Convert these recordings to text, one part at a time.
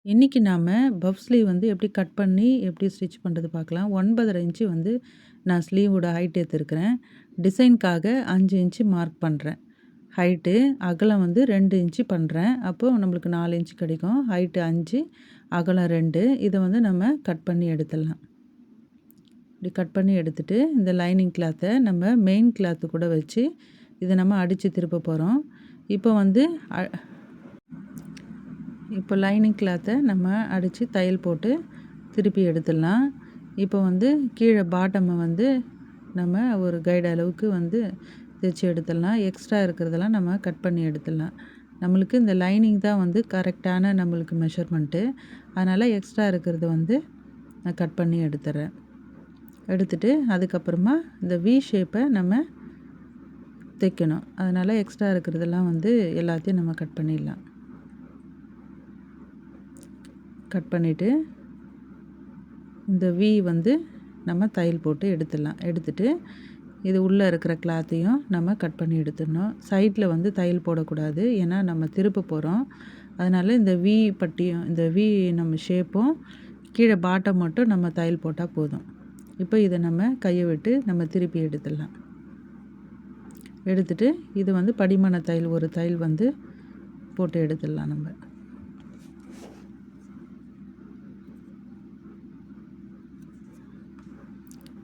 இன்னைக்கு நாம puff sleeve வந்து எப்படி கட் பண்ணி எப்படி ஸ்டிச் பண்ணுறது பார்க்கலாம். 9.5 இன்ச்சு வந்து நான் ஸ்லீவோட ஹைட் எடுத்திருக்கிறேன். டிசைனுக்காக 5 இன்ச்சு மார்க் பண்ணுறேன். ஹைட்டு அகலம் வந்து 2 இன்ச்சு பண்ணுறேன். அப்போது நம்மளுக்கு 4 இன்ச்சு கிடைக்கும். ஹைட்டு 5, அகலம் 2. இதை வந்து நம்ம கட் பண்ணி எடுத்துடலாம். இப்படி கட் பண்ணி எடுத்துட்டு இந்த லைனிங் கிளாத்தை நம்ம மெயின் கிளாத்து கூட வச்சு இதை நம்ம அடித்து திருப்ப போகிறோம். இப்போ வந்து இப்போ லைனிங் கிளாத்தை நம்ம அடித்து தையல் போட்டு திருப்பி எடுத்துடலாம். இப்போ வந்து கீழே பாட்டமை வந்து நம்ம ஒரு கைடு அளவுக்கு வந்து தைச்சி எடுத்துடலாம். எக்ஸ்ட்ரா இருக்கிறதெல்லாம் நம்ம கட் பண்ணி எடுத்துடலாம். நம்மளுக்கு இந்த லைனிங் தான் வந்து கரெக்டான நம்மளுக்கு மெஷர்மெண்ட்டு. அதனால் எக்ஸ்ட்ரா இருக்கிறத வந்து நான் கட் பண்ணி எடுத்துடுறேன். எடுத்துட்டு அதுக்கப்புறமா இந்த வி ஷேப்பை நம்ம தைக்கணும். அதனால் எக்ஸ்ட்ரா இருக்கிறதெல்லாம் வந்து எல்லாத்தையும் நம்ம கட் பண்ணிடலாம். கட் பண்ணிவிட்டு இந்த வி வந்து நம்ம தையல் போட்டு எடுத்துடலாம். எடுத்துட்டு இது உள்ளே இருக்கிற கிளாத்தையும் நம்ம கட் பண்ணி எடுத்துடணும். சைடில் வந்து தையல் போடக்கூடாது, ஏன்னா நம்ம திருப்ப போகிறோம். அதனால் இந்த வி பட்டியும் இந்த வி நம்ம ஷேப்பும் கீழே பாட்டம் மட்டும் நம்ம தையல் போட்டால் போதும். இப்போ இதை நம்ம கையை விட்டு நம்ம திருப்பி எடுத்துடலாம். எடுத்துட்டு இது வந்து படிமான தையல் ஒரு தையல் வந்து போட்டு எடுத்துடலாம். நம்ம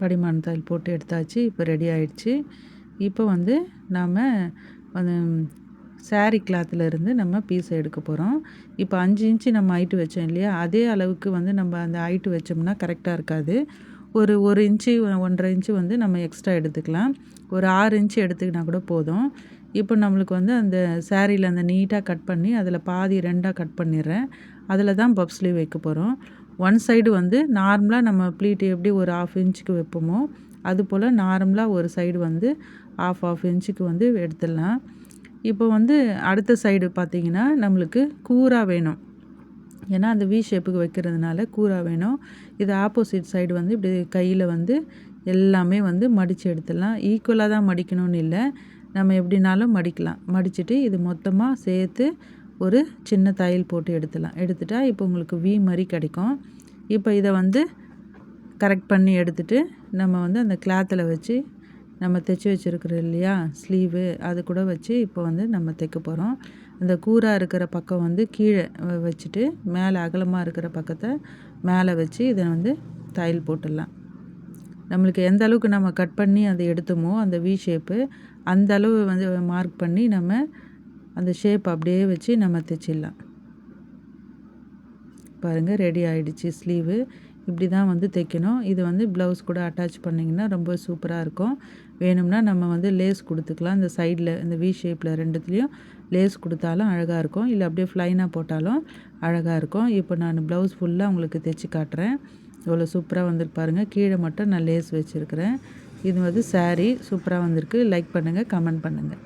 படிமான தையல் போட்டு எடுத்தாச்சு. இப்போ ரெடி ஆயிடுச்சு. இப்போ வந்து நாம் அந்த சாரீ கிளாத்துலேருந்து நம்ம பீஸை எடுக்க போகிறோம். இப்போ 5 இன்ச்சு நம்ம ஹைட்டு வச்சோம் இல்லையா, அதே அளவுக்கு வந்து நம்ம அந்த ஹைட்டு வச்சோம்னா கரெக்டாக இருக்காது. ஒரு 1 இன்ச்சு 1.5 இன்ச்சு வந்து நம்ம எக்ஸ்ட்ரா எடுத்துக்கலாம். ஒரு 6 இன்ச்சு எடுத்துக்கினா கூட போதும். இப்போ நம்மளுக்கு வந்து அந்த சாரியில் அந்த நீட்டாக கட் பண்ணி அதில் பாதி 2ஆக கட் பண்ணிடுறேன். அதில் தான் பஃப் ஸ்லீவ் வைக்க போகிறோம். ஒன் சைடு வந்து நார்மலாக நம்ம ப்ளீட் எப்படி ஒரு 1/2 இன்ச்சுக்கு வைப்போமோ அதுபோல் நார்மலாக ஒரு சைடு வந்து 1/2 இன்ச்சுக்கு வந்து எடுத்துடலாம். இப்போ வந்து அடுத்த சைடு பார்த்திங்கன்னா நம்மளுக்கு கூராக வேணும், ஏன்னா அந்த வி ஷேப்புக்கு வைக்கிறதுனால கூராக வேணும். இது ஆப்போசிட் சைடு வந்து இப்படி கையில் வந்து எல்லாமே வந்து மடித்து எடுத்துடலாம். ஈக்குவலாக தான் மடிக்கணும்னு இல்லை, நம்ம எப்படினாலும் மடிக்கலாம். மடிச்சுட்டு இது மொத்தமாக சேர்த்து ஒரு சின்ன தையல் போட்டு எடுத்துடலாம். எடுத்துட்டா இப்போ உங்களுக்கு வி மாதிரி கிடைக்கும். இப்போ இதை வந்து கரெக்ட் பண்ணி எடுத்துட்டு நம்ம வந்து அந்த கிளாத்தில் வச்சு நம்ம தைச்சி வச்சுருக்குறோம் இல்லையா ஸ்லீவு, அது கூட வச்சு இப்போ வந்து நம்ம தைக்க போகிறோம். அந்த கூராக இருக்கிற பக்கம் வந்து கீழே வச்சுட்டு மேலே அகலமாக இருக்கிற பக்கத்தை மேலே வச்சு இதை வந்து தையல் போட்டுடலாம். நம்மளுக்கு எந்த அளவுக்கு நம்ம கட் பண்ணி அதை எடுத்தோமோ அந்த வி ஷேப்பு, அந்த அளவு வந்து மார்க் பண்ணி நம்ம அந்த ஷேப் அப்படியே வச்சு நம்ம தைச்சிடலாம். பாருங்கள், ரெடி ஆகிடுச்சு ஸ்லீவு. இப்படி தான் வந்து தைக்கணும். இது வந்து ப்ளவுஸ் கூட அட்டாச் பண்ணிங்கன்னா ரொம்ப சூப்பராக இருக்கும். வேணும்னா நம்ம வந்து லேஸ் கொடுத்துக்கலாம். இந்த சைடில் இந்த வி ஷேப்பில் ரெண்டுத்துலேயும் லேஸ் கொடுத்தாலும் அழகாக இருக்கும், இல்லை அப்படியே ஃப்ளைனாக போட்டாலும் அழகாக இருக்கும். இப்போ நான் ப்ளவுஸ் ஃபுல்லாக உங்களுக்கு தைச்சி காட்டுறேன். இவ்வளோ சூப்பராக வந்திருக்கு பாருங்கள். கீழே மட்டும் நான் லேஸ் வச்சுருக்கிறேன். இது வந்து சாரீ சூப்பராக வந்திருக்கு. லைக் பண்ணுங்கள், கமெண்ட் பண்ணுங்கள்.